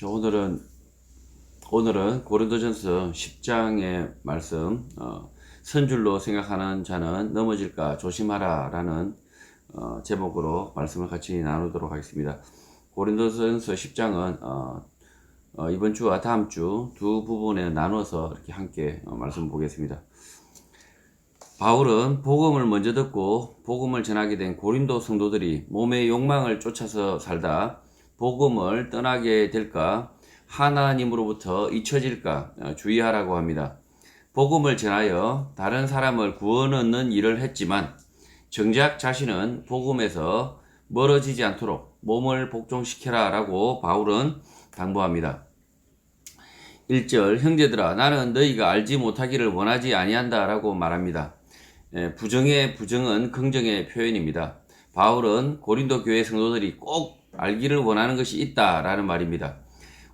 오늘은 고린도전서 10장의 말씀, 선줄로 생각하는 자는 넘어질까 조심하라 라는 제목으로 말씀을 같이 나누도록 하겠습니다. 고린도전서 10장은 이번 주와 다음 주 두 부분에 나눠서 이렇게 함께 말씀 보겠습니다. 바울은 복음을 먼저 듣고 복음을 전하게 된 고린도 성도들이 몸의 욕망을 쫓아서 살다 복음을 떠나게 될까, 하나님으로부터 잊혀질까 주의하라고 합니다. 복음을 전하여 다른 사람을 구원 얻는 일을 했지만 정작 자신은 복음에서 멀어지지 않도록 몸을 복종시켜라 라고 바울은 당부합니다. 1절, 형제들아 나는 너희가 알지 못하기를 원하지 아니한다 라고 말합니다. 부정의 부정은 긍정의 표현입니다. 바울은 고린도 교회 성도들이 꼭 알기를 원하는 것이 있다라는 말입니다.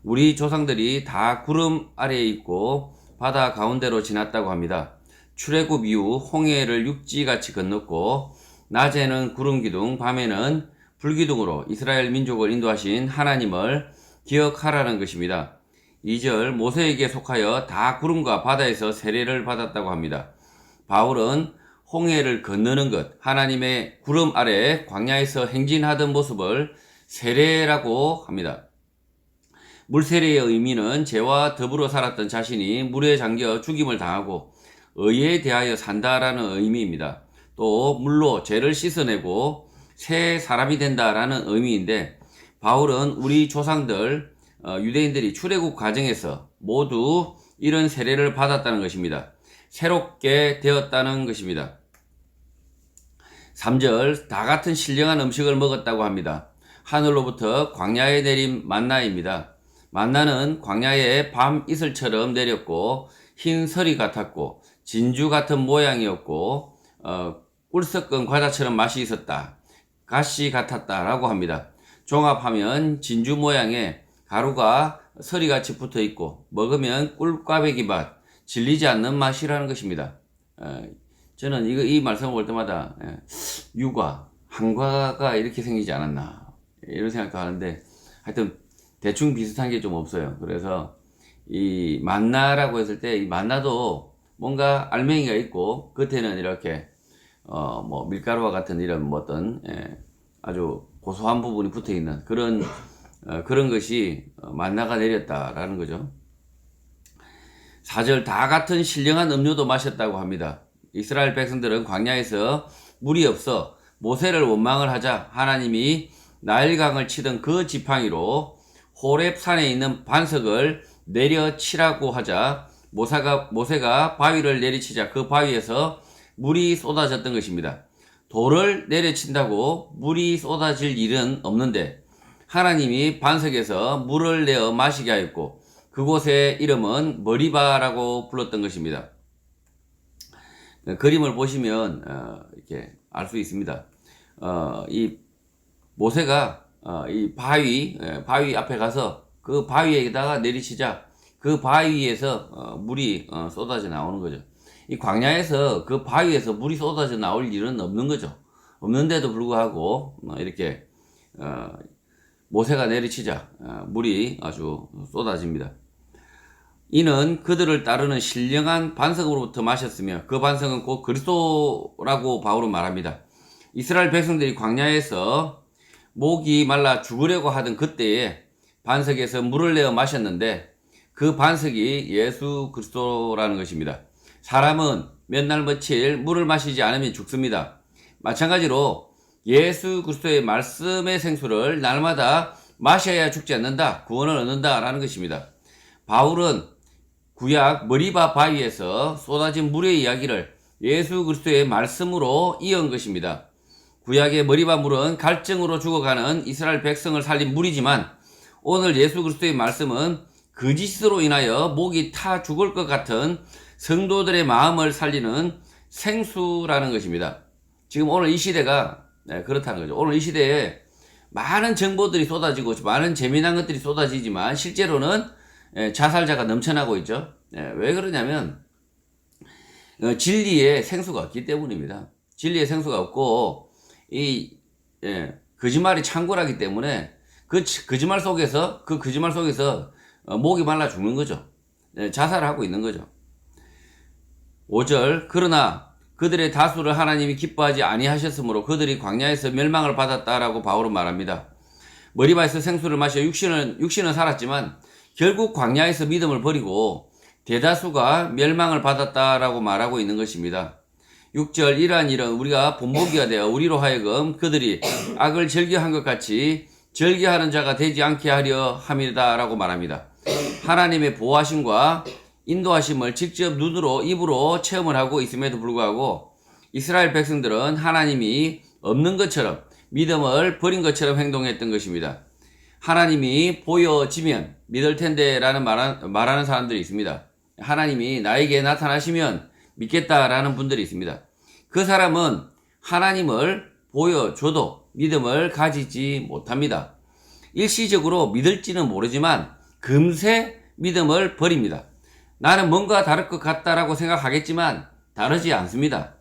우리 조상들이 다 구름 아래에 있고 바다 가운데로 지났다고 합니다. 출애굽 이후 홍해를 육지같이 건넜고 낮에는 구름 기둥, 밤에는 불 기둥으로 이스라엘 민족을 인도하신 하나님을 기억하라는 것입니다. 2절, 모세에게 속하여 다 구름과 바다에서 세례를 받았다고 합니다. 바울은 홍해를 건너는 것, 하나님의 구름 아래 광야에서 행진하던 모습을 세례라고 합니다. 물세례의 의미는 죄와 더불어 살았던 자신이 물에 잠겨 죽임을 당하고 의에 대하여 산다라는 의미입니다. 또 물로 죄를 씻어내고 새 사람이 된다라는 의미인데, 바울은 우리 조상들 유대인들이 출애굽 과정에서 모두 이런 세례를 받았다는 것입니다. 새롭게 되었다는 것입니다. 3절, 다 같은 신령한 음식을 먹었다고 합니다. 하늘로부터 광야에 내린 만나입니다. 만나는 광야에 밤 이슬처럼 내렸고 흰 설이 같았고 진주 같은 모양이었고 꿀 섞은 과자처럼 맛이 있었다. 가시 같았다 라고 합니다. 종합하면 진주 모양의 가루가 서리같이 붙어있고 먹으면 꿀꽈배기 맛, 질리지 않는 맛이라는 것입니다. 저는 이 말씀을 볼 때마다 유과, 한과가 이렇게 생기지 않았나 이런 생각도 하는데, 하여튼 대충 비슷한 게 좀 없어요. 그래서 이 만나라고 했을 때 이 만나도 뭔가 알맹이가 있고 겉에는 이렇게 뭐 밀가루와 같은 이런 어떤 아주 고소한 부분이 붙어 있는 그런 것이 만나가 내렸다라는 거죠. 4절, 다 같은 신령한 음료도 마셨다고 합니다. 이스라엘 백성들은 광야에서 물이 없어 모세를 원망을 하자 하나님이 나일강을 치던 그 지팡이로 호렙산에 있는 반석을 내려치라고 하자 모세가 바위를 내리치자 그 바위에서 물이 쏟아졌던 것입니다. 돌을 내려친다고 물이 쏟아질 일은 없는데 하나님이 반석에서 물을 내어 마시게 하였고 그곳의 이름은 머리바라고 불렀던 것입니다. 그림을 보시면 이렇게 알 수 있습니다. 이 모세가 이 바위 앞에 가서 그 바위에다가 내리치자 그 바위에서 물이 쏟아져 나오는 거죠. 이 광야에서 그 바위에서 물이 쏟아져 나올 일은 없는 거죠. 없는데도 불구하고 이렇게 모세가 내리치자 물이 아주 쏟아집니다. 이는 그들을 따르는 신령한 반석으로부터 마셨으며 그 반석은 곧 그리스도라고 바울은 말합니다. 이스라엘 백성들이 광야에서 목이 말라 죽으려고 하던 그때에 반석에서 물을 내어 마셨는데 그 반석이 예수 그리스도라는 것입니다. 사람은 몇 날 며칠 물을 마시지 않으면 죽습니다. 마찬가지로 예수 그리스도의 말씀의 생수를 날마다 마셔야 죽지 않는다, 구원을 얻는다라는 것입니다. 바울은 구약 머리바 바위에서 쏟아진 물의 이야기를 예수 그리스도의 말씀으로 이은 것입니다. 구약의 머리바 물은 갈증으로 죽어가는 이스라엘 백성을 살린 물이지만 오늘 예수 그리스도의 말씀은 거짓으로 인하여 목이 타 죽을 것 같은 성도들의 마음을 살리는 생수라는 것입니다. 지금 오늘 이 시대가 그렇다는 거죠. 오늘 이 시대에 많은 정보들이 쏟아지고 많은 재미난 것들이 쏟아지지만 실제로는 자살자가 넘쳐나고 있죠. 왜 그러냐면 진리의 생수가 없기 때문입니다. 진리의 생수가 없고 이 거짓말이 창궐하기 때문에 그 거짓말 속에서 목이 말라 죽는 거죠. 자살하고 있는 거죠. 5절 그러나 그들의 다수를 하나님이 기뻐하지 아니하셨으므로 그들이 광야에서 멸망을 받았다라고 바울은 말합니다. 머리바에서 생수를 마셔 육신은 살았지만 결국 광야에서 믿음을 버리고 대다수가 멸망을 받았다라고 말하고 있는 것입니다. 6절 이러한 일은 우리가 본보기가 되어 우리로 하여금 그들이 악을 즐겨한 것 같이 즐겨하는 자가 되지 않게 하려 함이다라고 말합니다. 하나님의 보호하심과 인도하심을 직접 눈으로 입으로 체험을 하고 있음에도 불구하고 이스라엘 백성들은 하나님이 없는 것처럼 믿음을 버린 것처럼 행동했던 것입니다. 하나님이 보여지면 믿을 텐데 라는 말하는 사람들이 있습니다. 하나님이 나에게 나타나시면 믿겠다라는 분들이 있습니다. 그 사람은 하나님을 보여줘도 믿음을 가지지 못합니다. 일시적으로 믿을지는 모르지만 금세 믿음을 버립니다. 나는 뭔가 다를 것 같다라고 생각하겠지만 다르지 않습니다.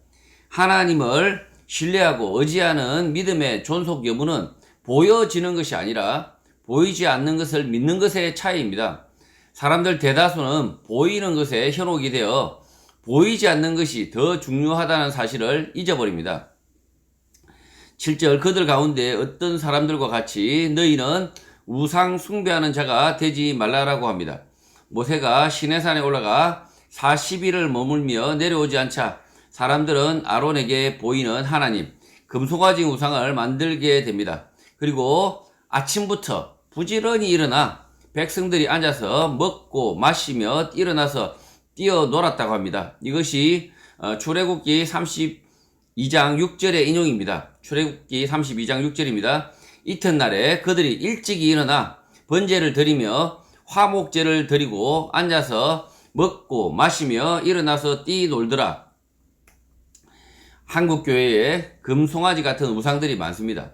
하나님을 신뢰하고 의지하는 믿음의 존속 여부는 보여지는 것이 아니라 보이지 않는 것을 믿는 것의 차이입니다. 사람들 대다수는 보이는 것에 현혹이 되어 보이지 않는 것이 더 중요하다는 사실을 잊어버립니다. 7절 그들 가운데 어떤 사람들과 같이 너희는 우상 숭배하는 자가 되지 말라라고 합니다. 모세가 시내산에 올라가 40일을 머물며 내려오지 않자 사람들은 아론에게 보이는 하나님 금송아지 우상을 만들게 됩니다. 그리고 아침부터 부지런히 일어나 백성들이 앉아서 먹고 마시며 일어나서 뛰어놀았다고 합니다. 이것이 출애굽기 32장 6절의 인용입니다. 출애굽기 32장 6절입니다. 이튿날에 그들이 일찍이 일어나 번제를 드리며 화목제를 드리고 앉아서 먹고 마시며 일어나서 뛰놀더라. 한국 교회에 금송아지 같은 우상들이 많습니다.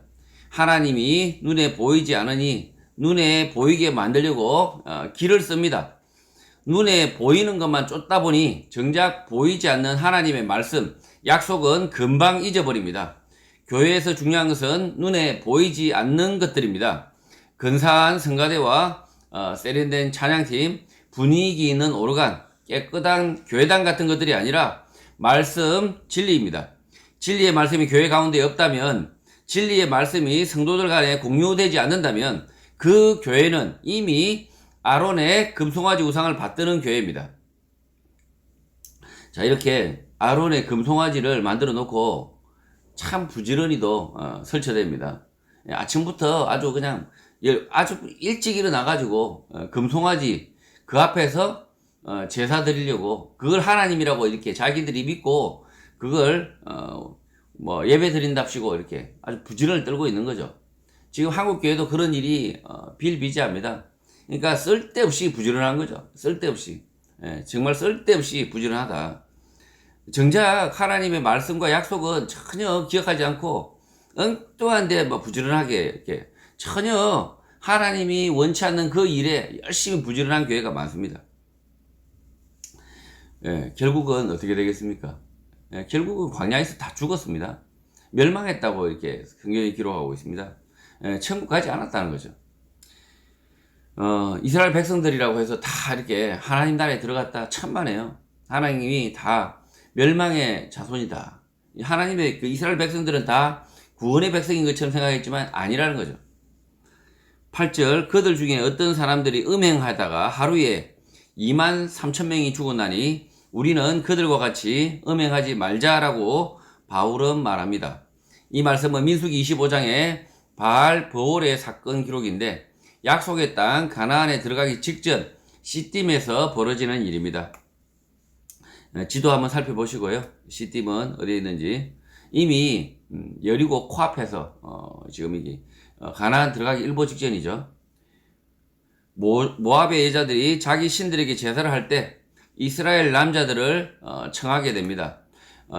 하나님이 눈에 보이지 않으니 눈에 보이게 만들려고 길을 씁니다. 눈에 보이는 것만 쫓다 보니 정작 보이지 않는 하나님의 말씀, 약속은 금방 잊어버립니다. 교회에서 중요한 것은 눈에 보이지 않는 것들입니다. 근사한 성가대와 세련된 찬양팀, 분위기 있는 오르간, 깨끗한 교회당 같은 것들이 아니라 말씀, 진리입니다. 진리의 말씀이 교회 가운데 없다면, 진리의 말씀이 성도들 간에 공유되지 않는다면 그 교회는 이미 아론의 금송아지 우상을 받드는 교회입니다. 자, 이렇게 아론의 금송아지를 만들어 놓고 참 부지런히도 설쳐댑니다. 아침부터 아주 일찍 일어나가지고 금송아지 그 앞에서 제사 드리려고 그걸 하나님이라고 이렇게 자기들이 믿고 그걸 예배 드린답시고 이렇게 아주 부지런히 떨고 있는 거죠. 지금 한국 교회도 그런 일이 비일비재합니다. 그러니까 쓸데없이 부지런한 거죠. 쓸데없이. 정말 쓸데없이 부지런하다. 정작 하나님의 말씀과 약속은 전혀 기억하지 않고 엉뚱한데 부지런하게 이렇게 전혀 하나님이 원치 않는 그 일에 열심히 부지런한 교회가 많습니다. 결국은 어떻게 되겠습니까? 결국은 광야에서 다 죽었습니다. 멸망했다고 이렇게 성경이 기록하고 있습니다. 천국 가지 않았다는 거죠. 이스라엘 백성들이라고 해서 다 이렇게 하나님 나라에 들어갔다 천만에요. 하나님이 다 멸망의 자손이다. 하나님의 그 이스라엘 백성들은 다 구원의 백성인 것처럼 생각했지만 아니라는 거죠. 8절 그들 중에 어떤 사람들이 음행하다가 하루에 23,000명이 죽었나니 우리는 그들과 같이 음행하지 말자라고 바울은 말합니다. 이 말씀은 민수기 25장의 바알 버올의 사건 기록인데 약속의 땅 가나안에 들어가기 직전 시딤에서 벌어지는 일입니다. 지도 한번 살펴보시고요. 시딤은 어디에 있는지 이미 여리고 코앞에서 지금 이게 가나안 들어가기 일보 직전이죠. 모압의 여자들이 자기 신들에게 제사를 할 때 이스라엘 남자들을 청하게 됩니다.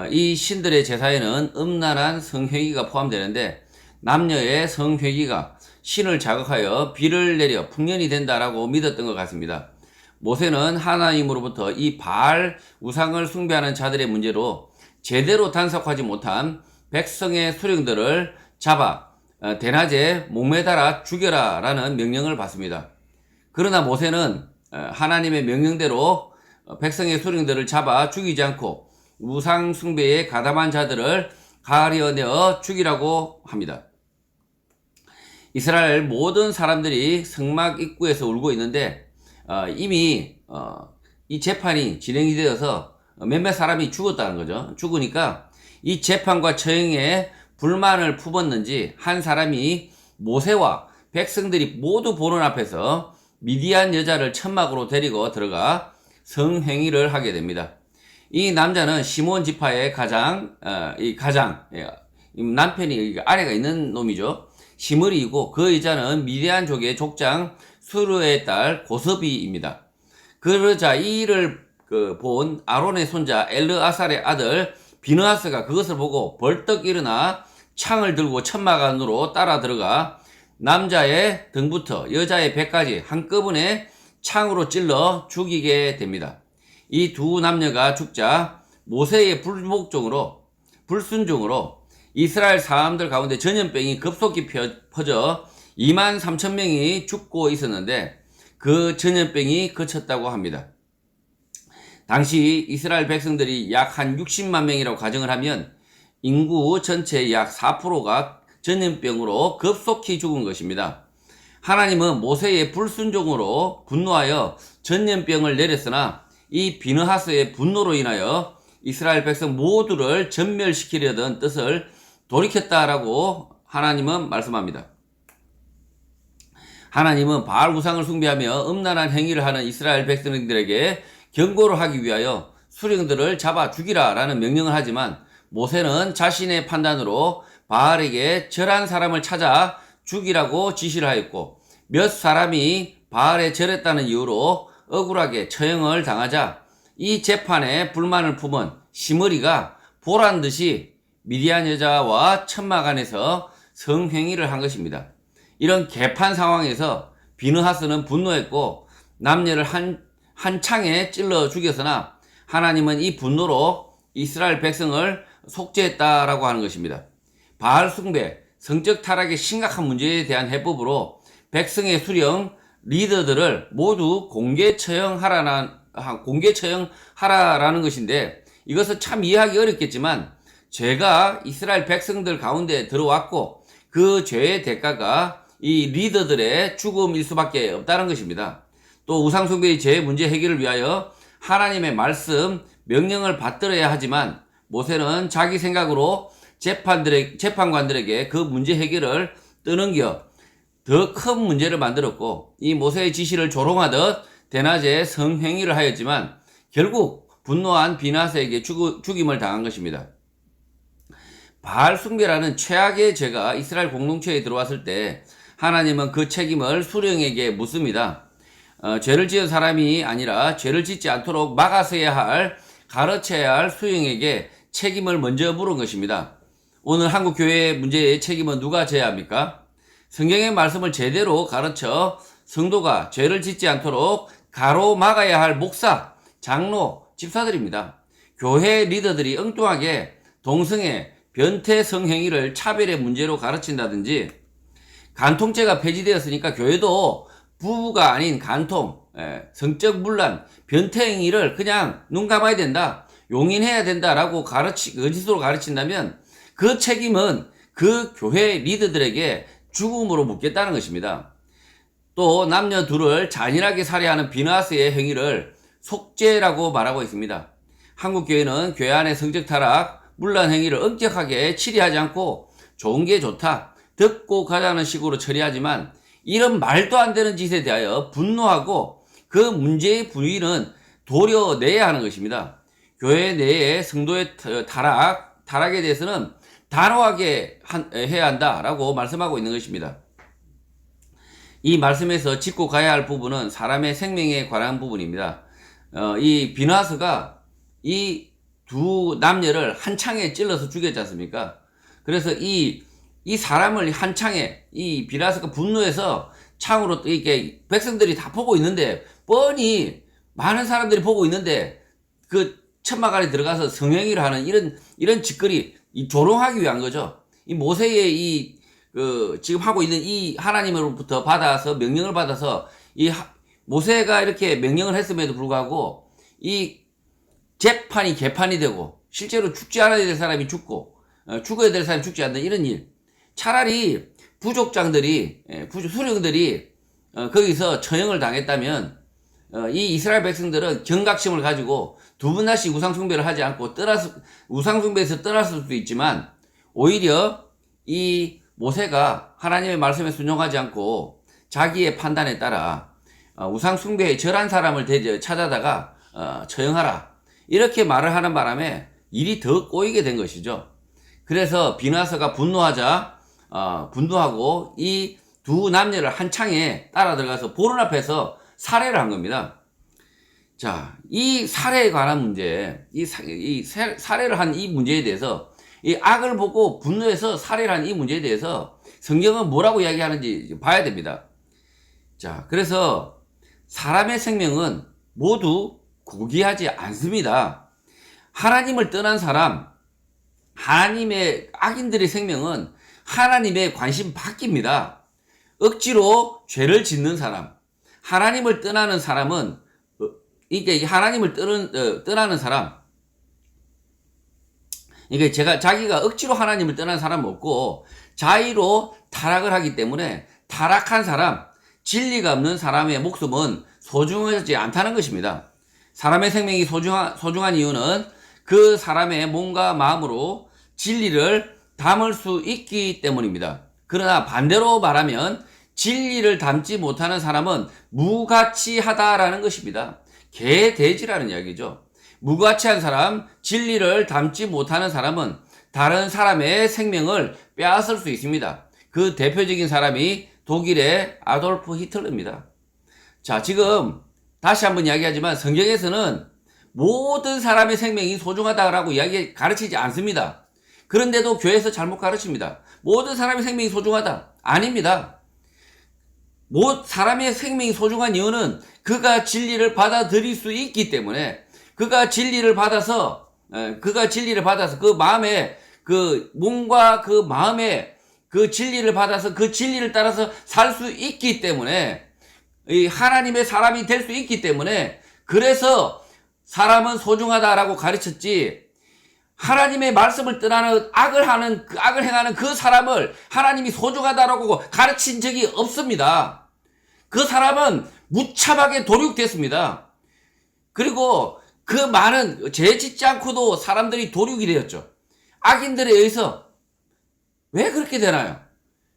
이 신들의 제사에는 음란한 성회기가 포함되는데 남녀의 성회기가 신을 자극하여 비를 내려 풍년이 된다라고 믿었던 것 같습니다. 모세는 하나님으로부터 이 바알 우상을 숭배하는 자들의 문제로 제대로 단속하지 못한 백성의 수령들을 잡아 대낮에 목매달아 죽여라 라는 명령을 받습니다. 그러나 모세는 하나님의 명령대로 백성의 수령들을 잡아 죽이지 않고 우상 숭배에 가담한 자들을 가려내어 죽이라고 합니다. 이스라엘 모든 사람들이 성막 입구에서 울고 있는데 이미 이 재판이 진행이 되어서 몇몇 사람이 죽었다는 거죠. 죽으니까 이 재판과 처형에 불만을 품었는지 한 사람이 모세와 백성들이 모두 보는 앞에서 미디안 여자를 천막으로 데리고 들어가 성행위를 하게 됩니다. 이 남자는 시몬 지파의 남편이 아내가 있는 놈이죠. 시므리이고 그 여자는 미디안족의 족장 수르의 딸 고서비입니다. 그러자 이 일을 본 아론의 손자 엘르아살의 아들 비느하스가 그것을 보고 벌떡 일어나 창을 들고 천막 안으로 따라 들어가 남자의 등부터 여자의 배까지 한꺼번에 창으로 찔러 죽이게 됩니다. 이 두 남녀가 죽자 모세의 불순종으로 이스라엘 사람들 가운데 전염병이 급속히 퍼져 2만 3천 명이 죽고 있었는데 그 전염병이 그쳤다고 합니다. 당시 이스라엘 백성들이 약 한 60만 명이라고 가정을 하면 인구 전체의 약 4%가 전염병으로 급속히 죽은 것입니다. 하나님은 모세의 불순종으로 분노하여 전염병을 내렸으나 이 비느하스의 분노로 인하여 이스라엘 백성 모두를 전멸시키려던 뜻을 돌이켰다라고 하나님은 말씀합니다. 하나님은 바알 우상을 숭배하며 음란한 행위를 하는 이스라엘 백성들에게 경고를 하기 위하여 수령들을 잡아 죽이라 라는 명령을 하지만 모세는 자신의 판단으로 바알에게 절한 사람을 찾아 죽이라고 지시를 하였고 몇 사람이 바알에 절했다는 이유로 억울하게 처형을 당하자 이 재판에 불만을 품은 시므리가 보란듯이 미디안 여자와 천막 안에서 성행위를 한 것입니다. 이런 개판 상황에서 비느하스는 분노했고 남녀를 한 창에 찔러 죽였으나 하나님은 이 분노로 이스라엘 백성을 속죄했다라고 하는 것입니다. 바알 숭배, 성적 타락의 심각한 문제에 대한 해법으로 백성의 수령 리더들을 모두 공개 처형하라는 것인데 이것은 참 이해하기 어렵겠지만 죄가 이스라엘 백성들 가운데 들어왔고 그 죄의 대가가 이 리더들의 죽음일 수밖에 없다는 것입니다. 또 우상숭배의 죄 문제 해결을 위하여 하나님의 말씀, 명령을 받들어야 하지만 모세는 자기 생각으로 재판관들에게 그 문제 해결을 떠넘겨 더 큰 문제를 만들었고 이 모세의 지시를 조롱하듯 대낮에 성행위를 하였지만 결국 분노한 비느하스에게 죽임을 당한 것입니다. 바알 숭배라는 최악의 죄가 이스라엘 공동체에 들어왔을 때 하나님은 그 책임을 수령에게 묻습니다. 죄를 지은 사람이 아니라 죄를 짓지 않도록 가르쳐야 할 수령에게 책임을 먼저 물은 것입니다. 오늘 한국 교회의 문제의 책임은 누가 져야 합니까? 성경의 말씀을 제대로 가르쳐 성도가 죄를 짓지 않도록 가로막아야 할 목사, 장로, 집사들입니다. 교회 리더들이 엉뚱하게 동성애, 변태 성행위를 차별의 문제로 가르친다든지 간통죄가 폐지되었으니까 교회도 부부가 아닌 간통, 성적 문란, 변태 행위를 그냥 눈 감아야 된다, 용인해야 된다라고 거짓으로 가르친다면 그 책임은 그 교회 리더들에게 죽음으로 묻겠다는 것입니다. 또 남녀 둘을 잔인하게 살해하는 비느하스의 행위를 속죄라고 말하고 있습니다. 한국 교회는 교회 안의 성적 타락, 문란 행위를 엄격하게 처리하지 않고 좋은 게 좋다, 듣고 가자는 식으로 처리하지만 이런 말도 안 되는 짓에 대하여 분노하고 그 문제의 부위는 도려내야 하는 것입니다. 교회 내의 성도의 타락에 대해서는 단호하게 해야 한다라고 말씀하고 있는 것입니다. 이 말씀에서 짚고 가야 할 부분은 사람의 생명에 관한 부분입니다. 이 비느하스가 이 두 남녀를 한 창에 찔러서 죽였지 않습니까? 그래서 이 사람을 한 창에 이 비느하스가 분노해서 창으로 이렇게 백성들이 다 보고 있는데 뻔히 많은 사람들이 보고 있는데 그 천막 안에 들어가서 성행위를 하는 이런 짓거리 조롱하기 위한 거죠. 이 모세의 이 지금 하고 있는 이 하나님으로부터 받아서 명령을 받아서 모세가 이렇게 명령을 했음에도 불구하고 이 재판이 개판이 되고 실제로 죽지 않아야 될 사람이 죽고 죽어야 될 사람이 죽지 않는 이런 일. 차라리 부족장들이 수령들이 거기서 처형을 당했다면 이 이스라엘 백성들은 경각심을 가지고 두 번다시 우상숭배를 하지 않고 우상숭배에서 떠났을 수도 있지만 오히려 이 모세가 하나님의 말씀에 순종하지 않고 자기의 판단에 따라 우상숭배에 절한 사람을 찾아다가 처형하라 이렇게 말을 하는 바람에 일이 더 꼬이게 된 것이죠. 그래서 비나서가 분노하고 이 두 남녀를 한 창에 따라 들어가서 보른 앞에서 살해를 한 겁니다. 자, 이 살해에 관한 문제, 이 살해를 한 이 문제에 대해서 이 악을 보고 분노해서 살해를 한 이 문제에 대해서 성경은 뭐라고 이야기하는지 봐야 됩니다. 자, 그래서 사람의 생명은 모두 고귀하지 않습니다. 하나님을 떠난 사람, 하나님의 악인들의 생명은 하나님의 관심 밖입니다. 억지로 죄를 짓는 사람, 하나님을 떠나는 사람은 이게 하나님을 떠나는 사람, 이게 자기가 억지로 하나님을 떠난 사람은 없고 자의로 타락을 하기 때문에 타락한 사람, 진리가 없는 사람의 목숨은 소중하지 않다는 것입니다. 사람의 생명이 소중한 이유는 그 사람의 몸과 마음으로 진리를 담을 수 있기 때문입니다. 그러나 반대로 말하면 진리를 담지 못하는 사람은 무가치하다라는 것입니다. 개돼지라는 이야기죠. 무가치한 사람, 진리를 담지 못하는 사람은 다른 사람의 생명을 빼앗을 수 있습니다. 그 대표적인 사람이 독일의 아돌프 히틀러입니다. 자, 지금 다시 한번 이야기하지만 성경에서는 모든 사람의 생명이 소중하다라고 가르치지 않습니다. 그런데도 교회에서 잘못 가르칩니다. 모든 사람의 생명이 소중하다. 아닙니다. 사람의 생명이 소중한 이유는 그가 진리를 받아들일 수 있기 때문에 그가 진리를 받아서 그 마음에 그 몸과 그 마음에 그 진리를 받아서 그 진리를 따라서 살 수 있기 때문에 이 하나님의 사람이 될 수 있기 때문에 그래서 사람은 소중하다라고 가르쳤지 하나님의 말씀을 떠나는 악을 행하는 그 사람을 하나님이 소중하다라고 가르친 적이 없습니다. 그 사람은 무참하게 도륙됐습니다. 그리고 그 많은 죄 짓지 않고도 사람들이 도륙이 되었죠. 악인들에 의해서 왜 그렇게 되나요?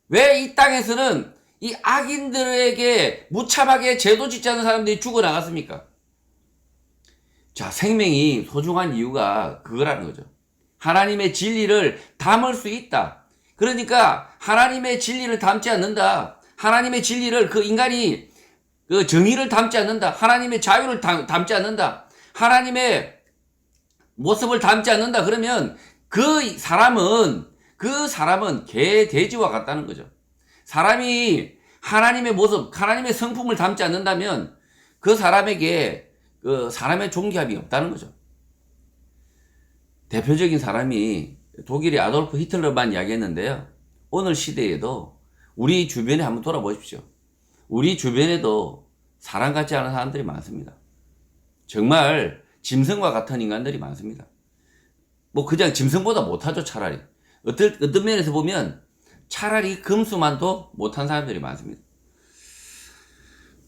왜 이 땅에서는 이 악인들에게 무참하게 죄도 짓지 않는 사람들이 죽어나갔습니까? 자, 생명이 소중한 이유가 그거라는 거죠. 하나님의 진리를 담을 수 있다. 그러니까 하나님의 진리를 담지 않는다. 하나님의 진리를 인간이 정의를 담지 않는다. 하나님의 자유를 담지 않는다. 하나님의 모습을 담지 않는다. 그러면 그 사람은 개, 돼지와 같다는 거죠. 사람이 하나님의 모습, 하나님의 성품을 담지 않는다면 그 사람에게 사람의 존귀함이 없다는 거죠. 대표적인 사람이 독일의 아돌프 히틀러만 이야기했는데요. 오늘 시대에도 우리 주변에 한번 돌아보십시오. 우리 주변에도 사람 같지 않은 사람들이 많습니다. 정말 짐승과 같은 인간들이 많습니다. 그냥 짐승보다 못하죠, 차라리. 어떤 면에서 보면 차라리 금수만도 못한 사람들이 많습니다.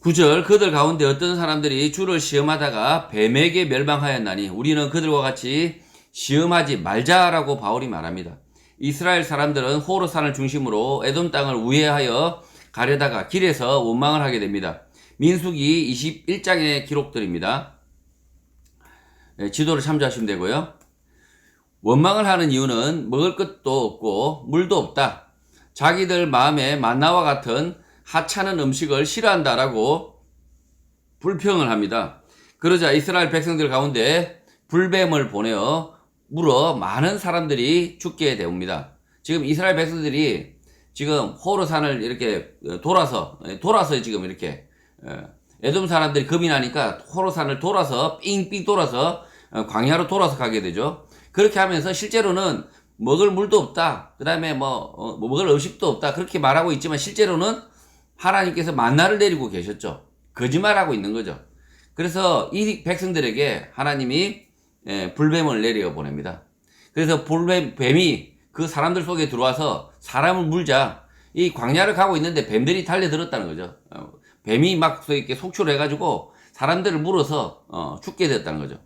9절 그들 가운데 어떤 사람들이 주를 시험하다가 뱀에게 멸망하였나니 우리는 그들과 같이 시험하지 말자라고 바울이 말합니다. 이스라엘 사람들은 호르산을 중심으로 에돔 땅을 우회하여 가려다가 길에서 원망을 하게 됩니다. 민수기 21장의 기록들입니다. 지도를 참조하시면 되고요. 원망을 하는 이유는 먹을 것도 없고 물도 없다. 자기들 마음에 만나와 같은 하찮은 음식을 싫어한다라고 불평을 합니다. 그러자 이스라엘 백성들 가운데 불뱀을 보내어 물어 많은 사람들이 죽게 되옵니다. 지금 이스라엘 백성들이 지금 호르산을 이렇게 돌아서 지금 이렇게 에돔 사람들이 겁이 나니까 호르산을 돌아서 삥삥 돌아서 광야로 돌아서 가게 되죠. 그렇게 하면서 실제로는 먹을 물도 없다. 그 다음에 먹을 음식도 없다. 그렇게 말하고 있지만 실제로는 하나님께서 만나를 내리고 계셨죠. 거짓말하고 있는 거죠. 그래서 이 백성들에게 하나님이 불뱀을 내려 보냅니다. 그래서 뱀이 그 사람들 속에 들어와서 사람을 물자 이 광야를 가고 있는데 뱀들이 달려들었다는 거죠. 뱀이 막 이렇게 속출을 해가지고 사람들을 물어서 죽게 됐다는 거죠.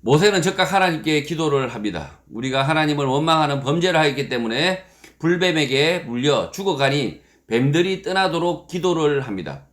모세는 즉각 하나님께 기도를 합니다. 우리가 하나님을 원망하는 범죄를 하였기 때문에 불뱀에게 물려 죽어가니 뱀들이 떠나도록 기도를 합니다.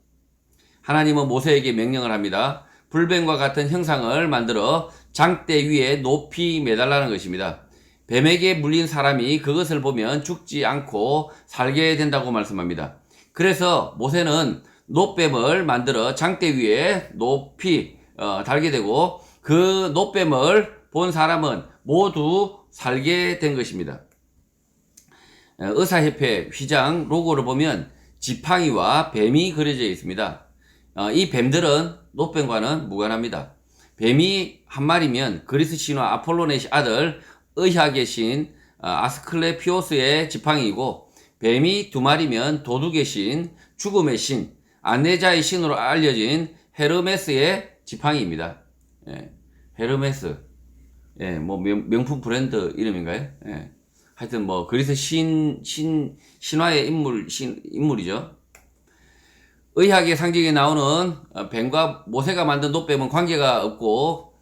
하나님은 모세에게 명령을 합니다. 불뱀과 같은 형상을 만들어 장대 위에 높이 매달라는 것입니다. 뱀에게 물린 사람이 그것을 보면 죽지 않고 살게 된다고 말씀합니다. 그래서 모세는 놋뱀을 만들어 장대 위에 높이 달게 되고 그 놋뱀을 본 사람은 모두 살게 된 것입니다. 의사협회 휘장 로고를 보면 지팡이와 뱀이 그려져 있습니다. 이 뱀들은 놋뱀과는 무관합니다. 뱀이 한 마리면 그리스 신화 아폴로네시 아들 의학의 신 아스클레피오스의 지팡이이고, 뱀이 두 마리면 도둑의 신, 죽음의 신, 안내자의 신으로 알려진 헤르메스의 지팡이입니다. 헤르메스, 명품 브랜드 이름인가요? 하여튼 그리스 신화의 인물이죠. 의학의 상징에 나오는 뱀과 모세가 만든 놋뱀은 관계가 없고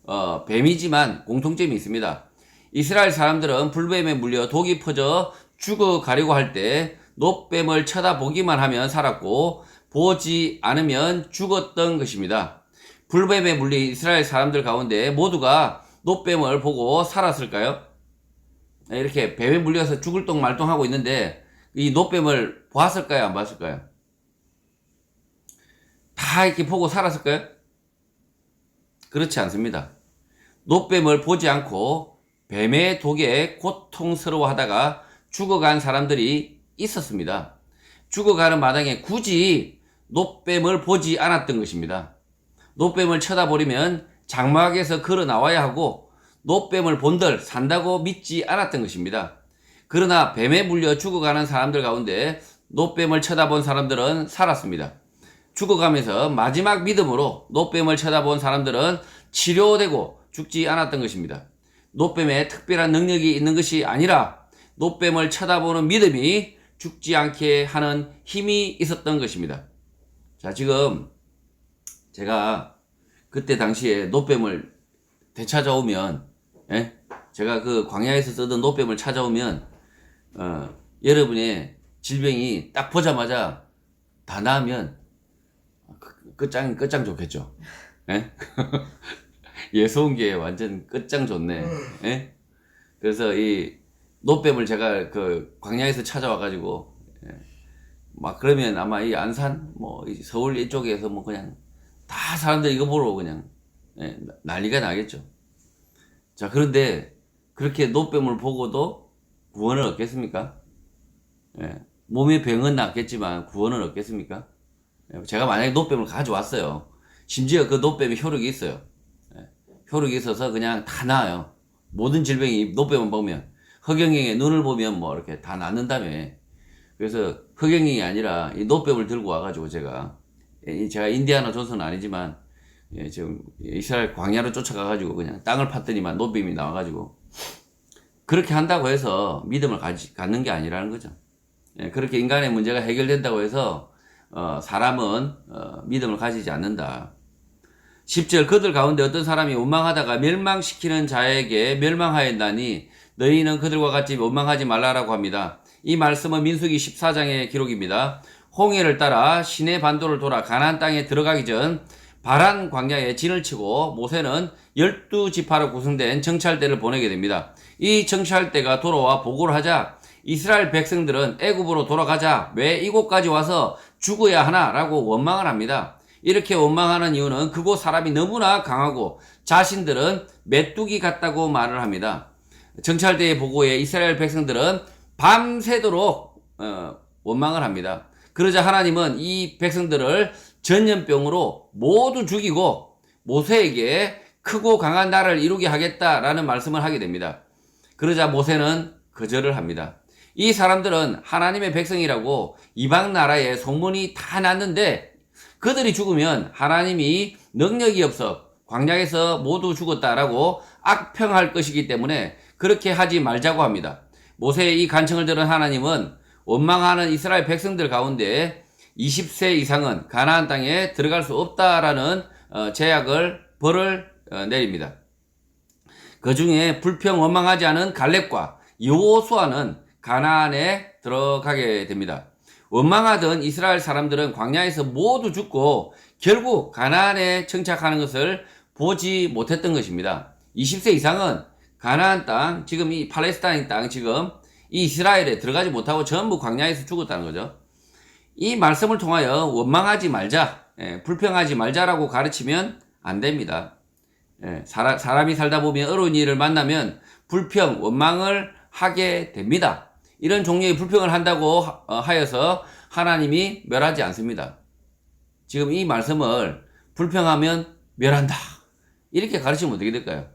뱀이지만 공통점이 있습니다. 이스라엘 사람들은 불뱀에 물려 독이 퍼져 죽어가려고 할 때 놋뱀을 쳐다보기만 하면 살았고 보지 않으면 죽었던 것입니다. 불뱀에 물린 이스라엘 사람들 가운데 모두가 놋뱀을 보고 살았을까요? 이렇게 뱀에 물려서 죽을 똥 말똥하고 있는데 이 놋뱀을 보았을까요? 안 봤을까요? 다 이렇게 보고 살았을까요? 그렇지 않습니다. 놋뱀을 보지 않고 뱀의 독에 고통스러워하다가 죽어간 사람들이 있었습니다. 죽어가는 마당에 굳이 놋뱀을 보지 않았던 것입니다. 놋뱀을 쳐다보려면 장막에서 걸어 나와야 하고 놋뱀을 본들 산다고 믿지 않았던 것입니다. 그러나 뱀에 물려 죽어가는 사람들 가운데 놋뱀을 쳐다본 사람들은 살았습니다. 죽어가면서 마지막 믿음으로 놋뱀을 쳐다본 사람들은 치료되고 죽지 않았던 것입니다. 놋뱀에 특별한 능력이 있는 것이 아니라 놋뱀을 쳐다보는 믿음이 죽지 않게 하는 힘이 있었던 것입니다. 자, 지금 제가 그때 당시에 놋뱀을 되찾아오면, 제가 그 광야에서 쓰던 놋뱀을 찾아오면 여러분의 질병이 딱 보자마자 다 나으면 끝장 좋겠죠. 예서운 게 완전 끝장 좋네. 그래서 이 놋뱀을 제가 그 광야에서 찾아와가지고 막 그러면 아마 이 안산 이 서울 이쪽에서 그냥 다 사람들 이거 보러 그냥 난리가 나겠죠. 자, 그런데 그렇게 놋뱀을 보고도 구원을 얻겠습니까? 몸의 병은 낫겠지만 구원을 얻겠습니까? 제가 만약에 놋뱀을 가져왔어요. 심지어 그 놋뱀에 효력이 있어요. 효력이 있어서 그냥 다 나아요. 모든 질병이 놋뱀을 보면, 허경영의 눈을 보면 이렇게 다 낫는다며. 그래서 허경영이 아니라 이 놋뱀을 들고 와가지고 제가 인디아나 존스는 아니지만 지금 이스라엘 광야로 쫓아가가지고 그냥 땅을 팠더니만 놋뱀이 나와가지고, 그렇게 한다고 해서 믿음을 갖는 게 아니라는 거죠. 그렇게 인간의 문제가 해결된다고 해서 사람은 믿음을 가지지 않는다. 10절, 그들 가운데 어떤 사람이 원망하다가 멸망시키는 자에게 멸망하였나니 너희는 그들과 같이 원망하지 말라라고 합니다. 이 말씀은 민수기 14장의 기록입니다. 홍해를 따라 시내 반도를 돌아 가나안 땅에 들어가기 전 바란 광야에 진을 치고 모세는 12지파로 구성된 정찰대를 보내게 됩니다. 이 정찰대가 돌아와 보고를 하자 이스라엘 백성들은 애굽으로 돌아가자 왜 이곳까지 와서 죽어야 하나라고 원망을 합니다. 이렇게 원망하는 이유는 그곳 사람이 너무나 강하고 자신들은 메뚜기 같다고 말을 합니다. 정찰대의 보고에 이스라엘 백성들은 밤새도록 원망을 합니다. 그러자 하나님은 이 백성들을 전염병으로 모두 죽이고 모세에게 크고 강한 나라를 이루게 하겠다라는 말씀을 하게 됩니다. 그러자 모세는 거절을 합니다. 이 사람들은 하나님의 백성이라고 이방 나라에 소문이 다 났는데 그들이 죽으면 하나님이 능력이 없어 광야에서 모두 죽었다라고 악평할 것이기 때문에 그렇게 하지 말자고 합니다. 모세의 이 간청을 들은 하나님은 원망하는 이스라엘 백성들 가운데 20세 이상은 가나안 땅에 들어갈 수 없다라는 벌을 내립니다. 그 중에 불평 원망하지 않은 갈렙과 여호수아는 가나안에 들어가게 됩니다. 원망하던 이스라엘 사람들은 광야에서 모두 죽고 결국 가나안에 정착하는 것을 보지 못했던 것입니다. 20세 이상은 가나안 땅, 지금 이 팔레스타인 땅, 지금 이 이스라엘에 들어가지 못하고 전부 광야에서 죽었다는 거죠. 이 말씀을 통하여 원망하지 말자, 불평하지 말자라고 가르치면 안 됩니다. 사람이 살다 보면 어려운 일을 만나면 불평, 원망을 하게 됩니다. 이런 종류의 불평을 한다고 하여서 하나님이 멸하지 않습니다. 지금 이 말씀을 불평하면 멸한다, 이렇게 가르치면 어떻게 될까요?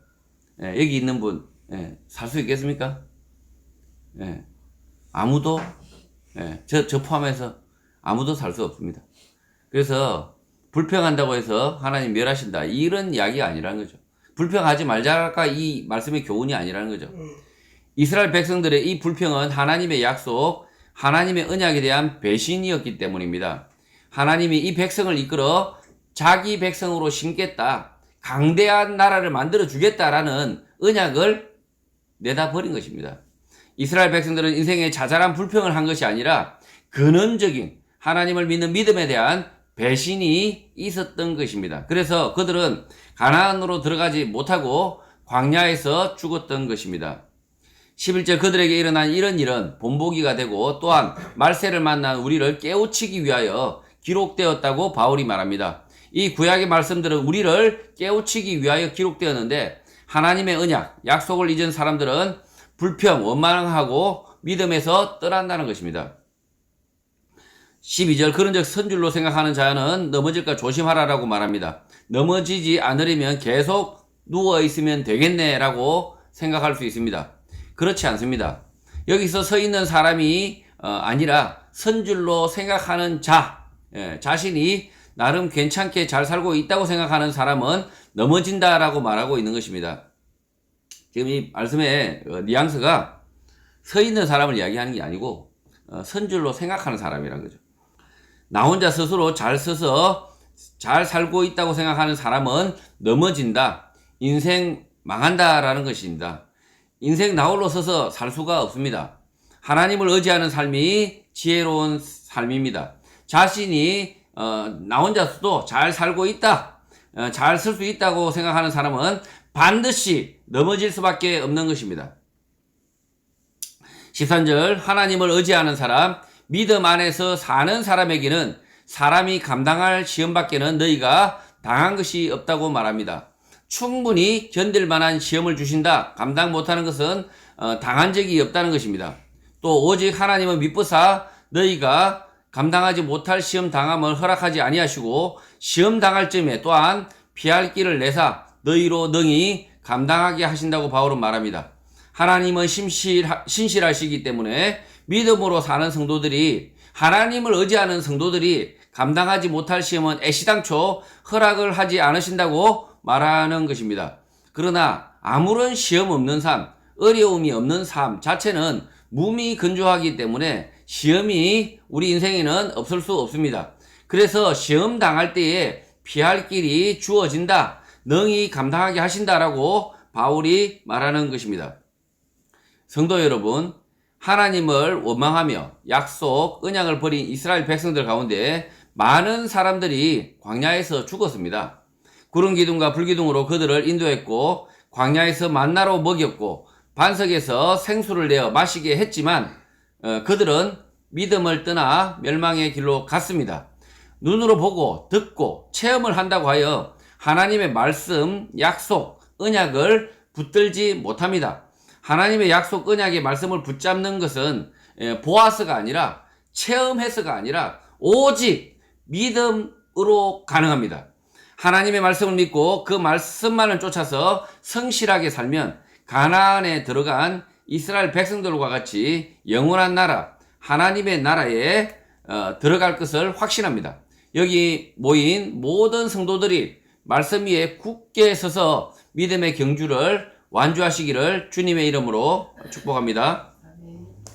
여기 있는 분 살 수 있겠습니까? 아무도, 저 포함해서 아무도 살 수 없습니다. 그래서 불평한다고 해서 하나님 멸하신다, 이런 이야기가 아니라는 거죠. 불평하지 말자가 이 말씀의 교훈이 아니라는 거죠. 이스라엘 백성들의 이 불평은 하나님의 약속, 하나님의 언약에 대한 배신이었기 때문입니다. 하나님이 이 백성을 이끌어 자기 백성으로 심겠다, 강대한 나라를 만들어 주겠다라는 언약을 내다버린 것입니다. 이스라엘 백성들은 인생에 자잘한 불평을 한 것이 아니라 근원적인 하나님을 믿는 믿음에 대한 배신이 있었던 것입니다. 그래서 그들은 가나안으로 들어가지 못하고 광야에서 죽었던 것입니다. 11절, 그들에게 일어난 이런 일은 본보기가 되고 또한 말세를 만난 우리를 깨우치기 위하여 기록되었다고 바울이 말합니다. 이 구약의 말씀들은 우리를 깨우치기 위하여 기록되었는데 하나님의 언약, 약속을 잊은 사람들은 불평, 원망하고 믿음에서 떠난다는 것입니다. 12절, 그런즉 선줄로 생각하는 자는 넘어질까 조심하라라고 말합니다. 넘어지지 않으려면 계속 누워있으면 되겠네라고 생각할 수 있습니다. 그렇지 않습니다. 여기서 서 있는 사람이 아니라 선줄로 생각하는 자신이 나름 괜찮게 잘 살고 있다고 생각하는 사람은 넘어진다라고 말하고 있는 것입니다. 지금 이 말씀의 뉘앙스가 서 있는 사람을 이야기하는 게 아니고 선줄로 생각하는 사람이란 거죠. 나 혼자 스스로 잘 서서 잘 살고 있다고 생각하는 사람은 넘어진다, 인생 망한다라는 것입니다. 인생 나 홀로 서서 살 수가 없습니다. 하나님을 의지하는 삶이 지혜로운 삶입니다. 자신이 나 혼자서도 잘 살고 있다, 잘 쓸 수 있다고 생각하는 사람은 반드시 넘어질 수밖에 없는 것입니다. 13절, 하나님을 의지하는 사람, 믿음 안에서 사는 사람에게는 사람이 감당할 시험밖에는 너희가 당한 것이 없다고 말합니다. 충분히 견딜 만한 시험을 주신다, 감당 못하는 것은 당한 적이 없다는 것입니다. 또 오직 하나님은 미쁘사 너희가 감당하지 못할 시험 당함을 허락하지 아니하시고 시험 당할 쯤에 또한 피할 길을 내사 너희로 능히 감당하게 하신다고 바울은 말합니다. 하나님은 신실하시기 때문에 믿음으로 사는 성도들이, 하나님을 의지하는 성도들이 감당하지 못할 시험은 애시당초 허락을 하지 않으신다고 말하는 것입니다. 그러나 아무런 시험 없는 삶, 어려움이 없는 삶 자체는 무미건조하기 때문에 시험이 우리 인생에는 없을 수 없습니다. 그래서 시험 당할 때에 피할 길이 주어진다, 능히 감당하게 하신다라고 바울이 말하는 것입니다. 성도 여러분, 하나님을 원망하며 약속, 언약을 버린 이스라엘 백성들 가운데 많은 사람들이 광야에서 죽었습니다. 구름 기둥과 불기둥으로 그들을 인도했고 광야에서 만나로 먹였고 반석에서 생수를 내어 마시게 했지만 그들은 믿음을 떠나 멸망의 길로 갔습니다. 눈으로 보고 듣고 체험을 한다고 하여 하나님의 말씀, 약속, 언약을 붙들지 못합니다. 하나님의 약속, 언약의 말씀을 붙잡는 것은 보아서가 아니라, 체험해서가 아니라 오직 믿음으로 가능합니다. 하나님의 말씀을 믿고 그 말씀만을 쫓아서 성실하게 살면 가나안에 들어간 이스라엘 백성들과 같이 영원한 나라, 하나님의 나라에 들어갈 것을 확신합니다. 여기 모인 모든 성도들이 말씀 위에 굳게 서서 믿음의 경주를 완주하시기를 주님의 이름으로 축복합니다.